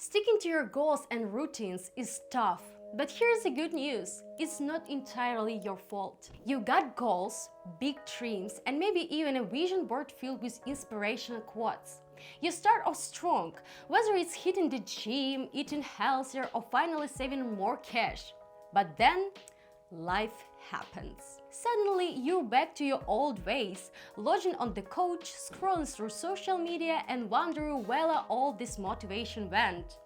Sticking to your goals and routines is tough, but here's the good news. It's not entirely your fault. You got goals, big dreams, and maybe even a vision board filled with inspirational quotes. You start off strong, whether it's hitting the gym, eating healthier, or finally saving more cash. But then, life happens. Suddenly, you're back to your old ways, lodging on the couch, scrolling through social media, and wondering where all this motivation went.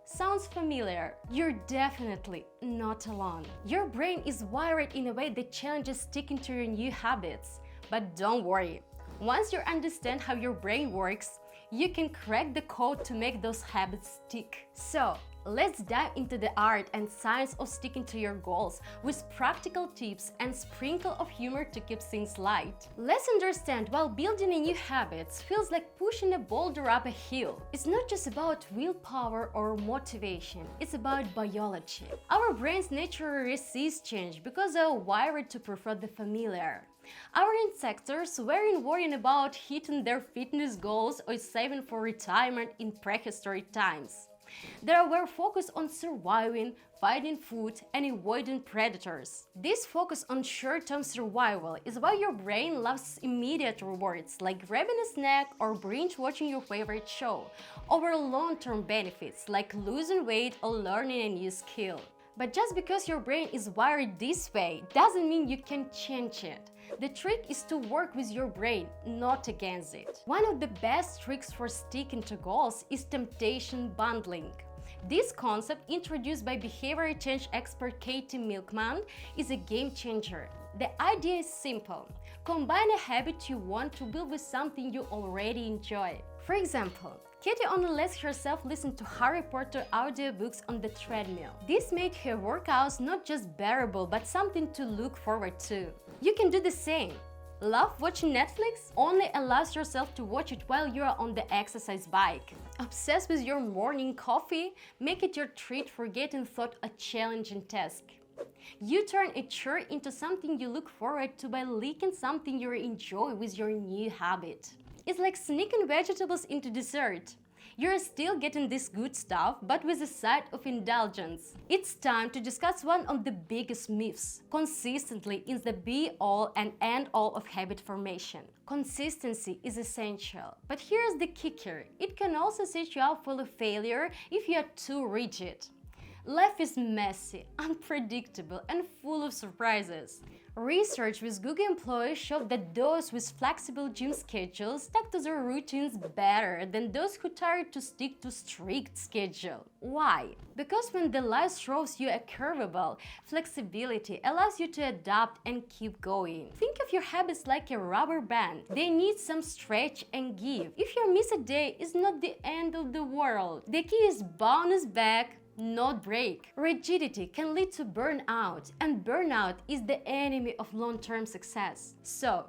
Sounds familiar? You're definitely not alone. Your brain is wired in a way that challenges sticking to your new habits. But don't worry, once you understand how your brain works, you can crack the code to make those habits stick. So, let's dive into the art and science of sticking to your goals with practical tips and sprinkle of humor to keep things light. Let's understand why building a new habit feels like pushing a boulder up a hill. It's not just about willpower or motivation, it's about biology. Our brains naturally resist change because they are wired to prefer the familiar. Our ancestors weren't worrying about hitting their fitness goals or saving for retirement in prehistoric times. They were focused on surviving, finding food, and avoiding predators. This focus on short-term survival is why your brain loves immediate rewards like grabbing a snack or binge-watching your favorite show, over long-term benefits like losing weight or learning a new skill. But just because your brain is wired this way doesn't mean you can change it. The trick is to work with your brain, not against it. One of the best tricks for sticking to goals is temptation bundling. This concept, introduced by behavioral change expert Katie Milkman, is a game changer. The idea is simple. Combine a habit you want to build with something you already enjoy. For example, Katie only lets herself listen to Harry Potter audiobooks on the treadmill. This makes her workouts not just bearable but something to look forward to. You can do the same. Love watching Netflix? Only allow yourself to watch it while you are on the exercise bike. Obsessed with your morning coffee? Make it your treat for getting thought a challenging task. You turn a chore into something you look forward to by linking something you enjoy with your new habit. It's like sneaking vegetables into dessert. You're still getting this good stuff, but with a side of indulgence. It's time to discuss one of the biggest myths. Consistency is the be-all and end-all of habit formation. Consistency is essential. But here's the kicker. It can also set you up for failure if you are too rigid. Life is messy, unpredictable, and full of surprises. Research with Google employees showed that those with flexible gym schedules stuck to their routines better than those who tried to stick to strict schedule. Why? Because when the life throws you a curveball, flexibility allows you to adapt and keep going. Think of your habits like a rubber band. They need some stretch and give. If you miss a day, it's not the end of the world. The key is bounce back, not break. Rigidity can lead to burnout, and burnout is the enemy of long-term success. So,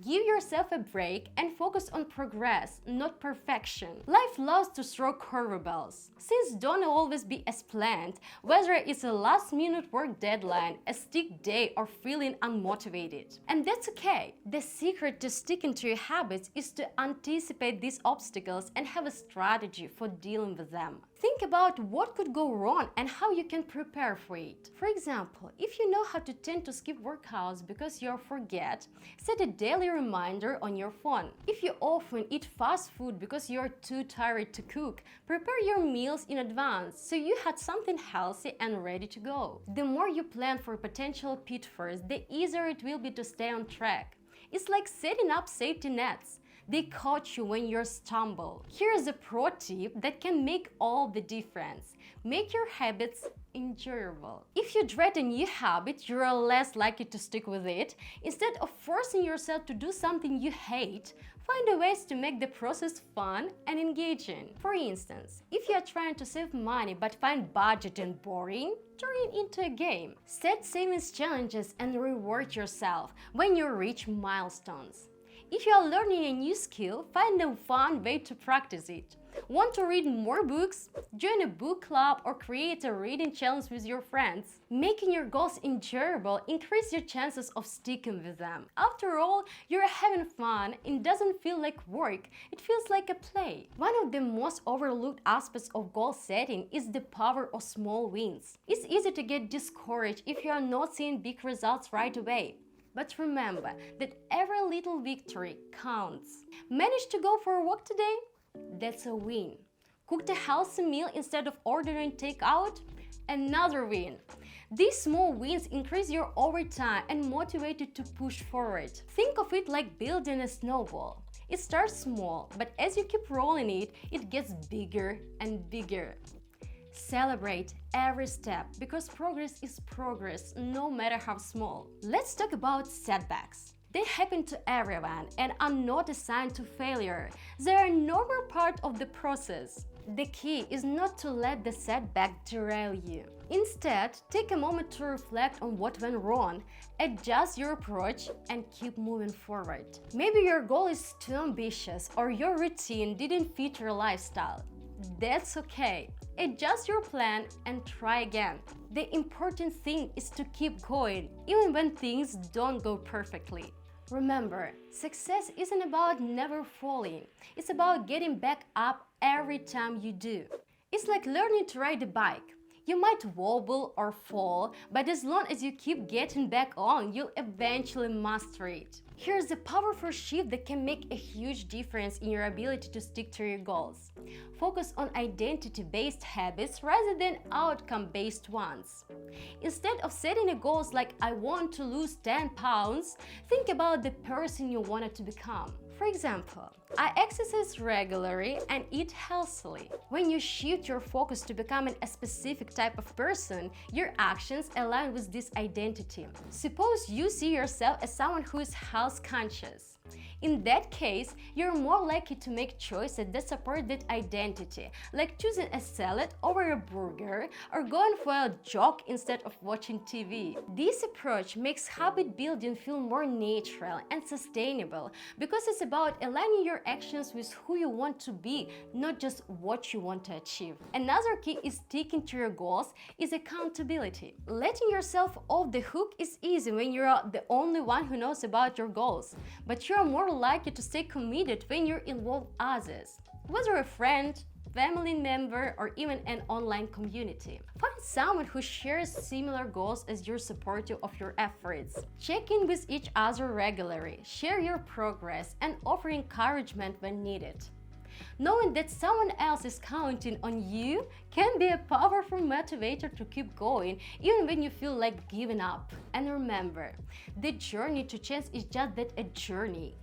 give yourself a break and focus on progress, not perfection. Life loves to throw curveballs. Things don't always be as planned, whether it's a last-minute work deadline, a sick day, or feeling unmotivated. And that's okay. The secret to sticking to your habits is to anticipate these obstacles and have a strategy for dealing with them. Think about what could go wrong and how you can prepare for it. For example, if you know how to tend to skip workouts because you forget, set a daily reminder on your phone. If you often eat fast food because you're too tired to cook, prepare your meals in advance so you had something healthy and ready to go. The more you plan for potential pitfalls, the easier it will be to stay on track. It's like setting up safety nets. They catch you when you stumble. Here's a pro tip that can make all the difference. Make your habits enjoyable. If you dread a new habit, you're less likely to stick with it. Instead of forcing yourself to do something you hate, find ways to make the process fun and engaging. For instance, if you are trying to save money but find budgeting boring, turn it into a game. Set savings challenges and reward yourself when you reach milestones. If you are learning a new skill, find a fun way to practice it. Want to read more books? Join a book club or create a reading challenge with your friends. Making your goals enjoyable increases your chances of sticking with them. After all, you're having fun and doesn't feel like work, it feels like a play. One of the most overlooked aspects of goal setting is the power of small wins. It's easy to get discouraged if you are not seeing big results right away. But remember that every little victory counts. Managed to go for a walk today? That's a win. Cooked a healthy meal instead of ordering takeout? Another win. These small wins increase your overtime and motivate you to push forward. Think of it like building a snowball. It starts small, but as you keep rolling it, it gets bigger and bigger. Celebrate every step because progress is progress, no matter how small. Let's talk about setbacks. They happen to everyone and are not a sign to failure. They are a normal part of the process. The key is not to let the setback derail you. Instead, take a moment to reflect on what went wrong, adjust your approach, and keep moving forward. Maybe your goal is too ambitious or your routine didn't fit your lifestyle. That's okay. Adjust your plan and try again. The important thing is to keep going, even when things don't go perfectly. Remember, success isn't about never falling. It's about getting back up every time you do. It's like learning to ride a bike. You might wobble or fall, but as long as you keep getting back on, you'll eventually master it. Here's a powerful shift that can make a huge difference in your ability to stick to your goals. Focus on identity-based habits rather than outcome-based ones. Instead of setting a goals like I want to lose 10 pounds, think about the person you wanted to become. For example, I exercise regularly and eat healthily. When you shift your focus to becoming a specific type of person, your actions align with this identity. Suppose you see yourself as someone who is health conscious. In that case, you're more likely to make choices that support that identity, like choosing a salad over a burger or going for a jog instead of watching TV. This approach makes habit building feel more natural and sustainable because it's about aligning your actions with who you want to be, not just what you want to achieve. Another key is sticking to your goals is accountability. Letting yourself off the hook is easy when you're the only one who knows about your goals, but you're more likely to stay committed when you involve others, whether a friend, family member, or even an online community. Find someone who shares similar goals as you're supportive of your efforts. Check in with each other regularly, share your progress, and offer encouragement when needed. Knowing that someone else is counting on you can be a powerful motivator to keep going even when you feel like giving up. And remember, the journey to change is just that, a journey.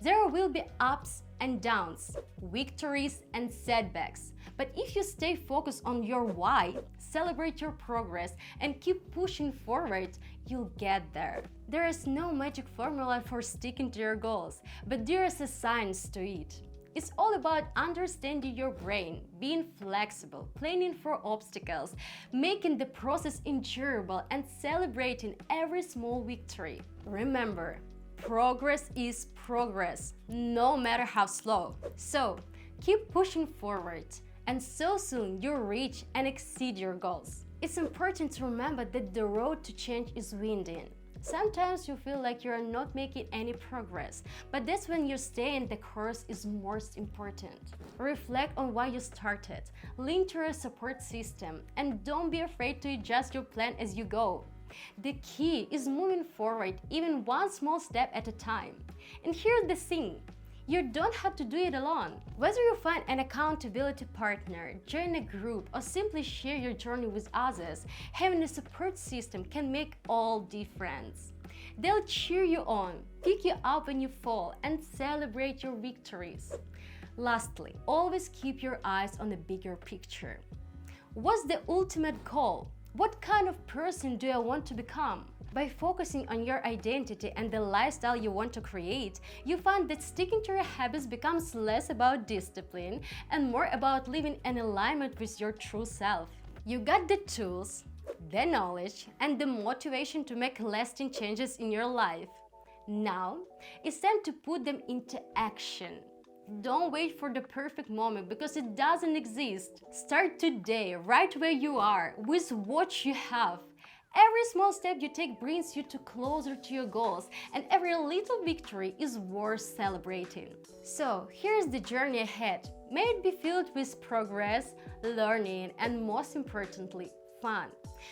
There will be ups and downs, victories and setbacks. But if you stay focused on your why, celebrate your progress, and keep pushing forward, you'll get there. There is no magic formula for sticking to your goals, but there is a science to it. It's all about understanding your brain, being flexible, planning for obstacles, making the process endurable, and celebrating every small victory. Remember, progress is progress, no matter how slow. So, keep pushing forward, and so soon you'll reach and exceed your goals. It's important to remember that the road to change is winding. Sometimes you feel like you're not making any progress, but that's when you staying the course is most important. Reflect on why you started, lean to a support system, and don't be afraid to adjust your plan as you go. The key is moving forward even one small step at a time. And here's the thing, you don't have to do it alone. Whether you find an accountability partner, join a group, or simply share your journey with others, having a support system can make all difference. They'll cheer you on, pick you up when you fall, and celebrate your victories. Lastly, always keep your eyes on the bigger picture. What's the ultimate goal? What kind of person do I want to become? By focusing on your identity and the lifestyle you want to create, you find that sticking to your habits becomes less about discipline and more about living in alignment with your true self. You got the tools, the knowledge, and the motivation to make lasting changes in your life. Now, it's time to put them into action. Don't wait for the perfect moment because it doesn't exist. Start today, right where you are, with what you have. Every small step you take brings you closer to your goals, and every little victory is worth celebrating. So, here's the journey ahead. May it be filled with progress, learning, and most importantly, fun.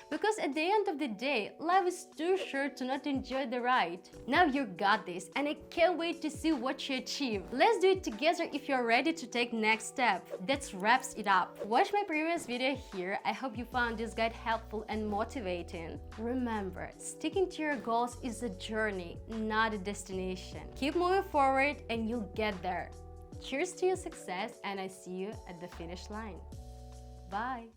Because at the end of the day, life is too short to not enjoy the ride. Now you got this, and I can't wait to see what you achieve. Let's do it together if you're ready to take next step. That wraps it up. Watch my previous video here. I hope you found this guide helpful and motivating. Remember, sticking to your goals is a journey, not a destination. Keep moving forward and you'll get there. Cheers to your success, and I see you at the finish line. Bye!